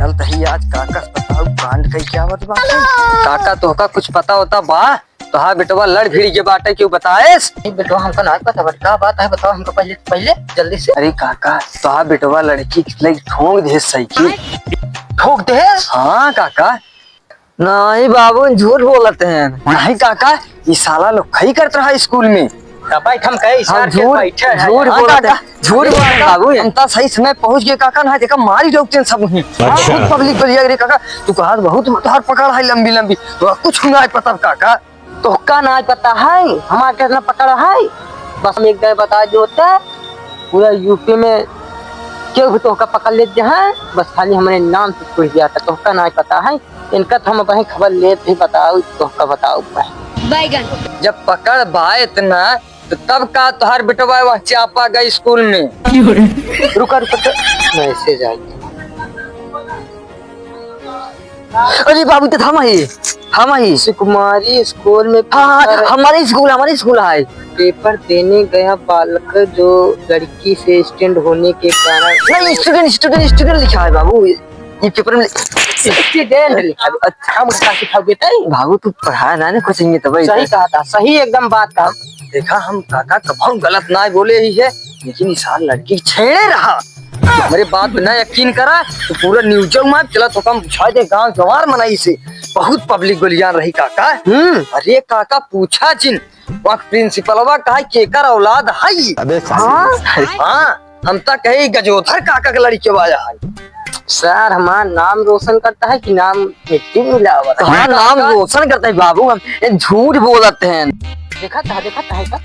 चल तही आज काका बताओ कांड कई क्या बात काका तो का कुछ पता होता बा तो हाँ बेटवा लड़ भिड़ी के बाटे क्यों बताएस बेटवा हमको ना पता बट का बात है बताओ हमको पहले पहले जल्दी से। अरे काका तो हाँ बेटवा लड़की ठोक दे साइकिल ठोक दे। हाँ काका नहीं बाबू झूठ बोलते हैं नहीं काका ये साला लोग खई करता रहा स्कूल में हम कहे झूठ बोला बाबू हम तो सही समय पहुंच गए काका ना देखा मारी रोकते सब बहुत पब्लिक बोलिए रे काका तू कहा बहुत मतहार पकड़ है लंबी लंबी तो कुछ ना पता काका तो का ना पता है हमारे कितना पकड़ है बस हम एक जगह बता जो होता है पूरा यूपी में क्यों भी तो का पकड़ लेते हैं बस खाली हमारे नाम से पूछ दिया था तो का ना पता है इनका तो हम अपनी खबर लेते ही बताओ तो का बताओ बैगन जब पकड़ बाए इतना तो तब का तुहार बेटवा वह चापा गई स्कूल में रुका मैसेज आई। अरे बाबू तो हम ही सुकुमारी स्कूल में हमारे स्कूल है पेपर देने गया बालक जो लड़की से स्टैंड होने के कारण नहीं स्टूडेंट लिखा है बाबू ये पेपर में स्टूडेंट लिखा है। अच्छा मुझे सिखाओ बेटा बाबू तू पढ़ा ना कुछ नहीं तो सही कहा था सही एकदम बात था देखा हम काका कभी गलत ना बोले ही है लेकिन इस साल लड़की छेड़े रहा मेरे बात पे ना यकीन करा तो पूरा न्यूज में चला तो कम पूछा दे गांव जवार मनाई से बहुत पब्लिक गोलियां रही काका। अरे काका पूछा जिन वहाँ प्रिंसिपलवा कहा केकर औलाद है हाँ हम तो कहे गजोधर काका के लड़की वाला है सर हमारा नाम रोशन करता है कि नाम मिट्टी मिला हुआ हाँ नाम रोशन करता है बाबू हम झूठ बोलते हैं देखा था का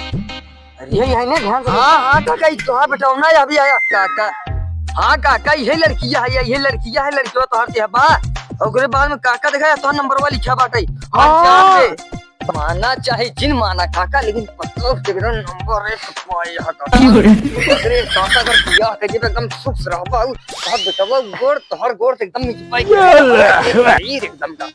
यही है ना ध्यान से। हाँ काका तो हाँ बेटा ना अभी आया काका हाँ काका यही लड़कियां है लड़कियों तो हर है बा और बाद में काका देखा तो नंबर वाली लिखा बाटे माना चाहे जिन माना काका लेकिन पत्तों के बिना नंबर है सफाई अरे काका कर दिया के जब एकदम सुख रहबा बहुत बेटवा गोड़ तोहर गोड़ एकदम नीचे पाई एकदम का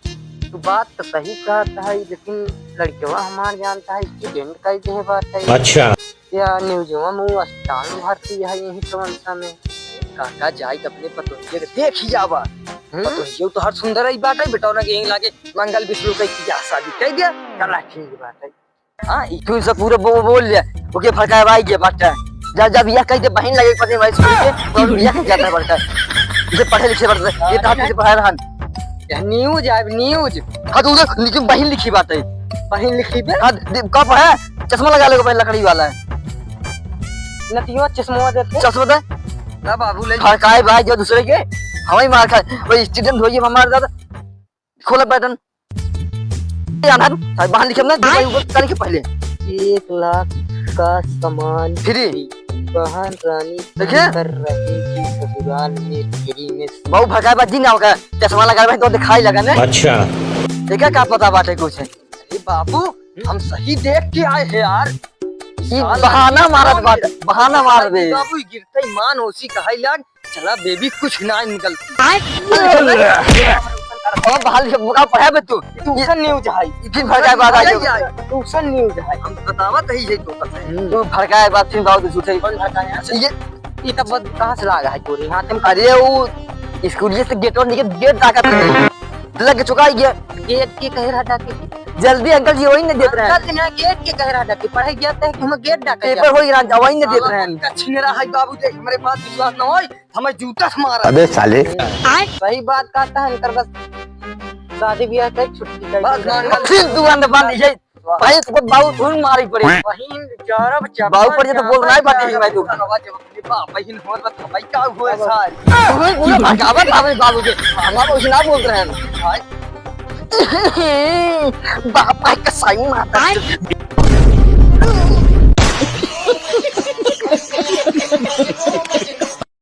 तो बात तो सही कहता है लेकिन लड़कियों हमार जानता है स्टूडेंट का ही बात है। अच्छा या न्यूज़ में अस्पताल में भर्ती है यही प्रवंशा में काका जाई अपने पतोहिए के देख ही जावा पतोहिए तो हर सुंदर ही बात है बेटा ना यही लागे मंगल विष्णु का की शादी कह दिया चला ठीक बात है। हां इक्यू से पूरा बोल लिया ओके फरकाए भाई के बात है जब यह कह दे बहन लगे पति भाई स्कूल के तो यह जाता पड़ता है इसे पढ़े लिखे पड़ता ये तो से पढ़ा रहा न्यूज हां तो लेकिन बहन लिखी बात है बहन लिखी बे हां कब है चश्मा लगा लेगा पहले लकड़ी वाला है नतियो चश्मा देते चश्मा दे ना बाबू ले फरकाए भाई जो दूसरे के हमें मार खाए वो स्टूडेंट होइए हमारे दादा खोला पैटर्न आनंद साहब बाहर लिखे ना कर के पहले 1 लाख का सामान फ्री बहन रानी देखिए कर रही थी ससुराल में फ्री में बहु भगाए बाजी ना होगा चश्मा लगा भाई तो दिखाई लगा ना अच्छा देखा क्या पता बाटे कुछ अरे बाबू हम सही देख के आए हैं यार बहाना मार दे बाबू गिरते मान होसी कहाई लग चला बेबी कुछ ना निकलती और बहाल के बुका पढ़ा बे तू ट्यूशन न्यूज है फिर भड़काए बात आ जाए ट्यूशन न्यूज है हम बतावत ही है तो भड़काए बात फिर बहुत झूठे कौन भड़काया ये तब कहां से लागा है तोरे हाथ में अरे वो स्कूल से गेट और गेट ताकत लग चुका है गेट के कह रहा था कि जल्दी अंकल जी वही नहीं देते रहे अंकल ना गेट के कह रहा था कि पढ़ाई गया था कि हम गेट डाका पेपर होई रहा वही नहीं देते रहे छिनेरा है बाबू देख हमारे बात विश्वास ना होई हमें जूता से मारा अबे साले सही बात कहता है इनकर बस शादी ब्याह का छुट्टी बस फिर दुकान बंद है भाई तो बाबू धूल मारी पड़ी बहिन बेचारा बच्चा बाबू पर तो बोल रहा है बात है भाई तू बहिन हो बता भाई क्या हुआ सार पूरा भगावत आवे बाबू के हमारा कुछ ना बोल रहे हैं भाई बाप का साइन मारता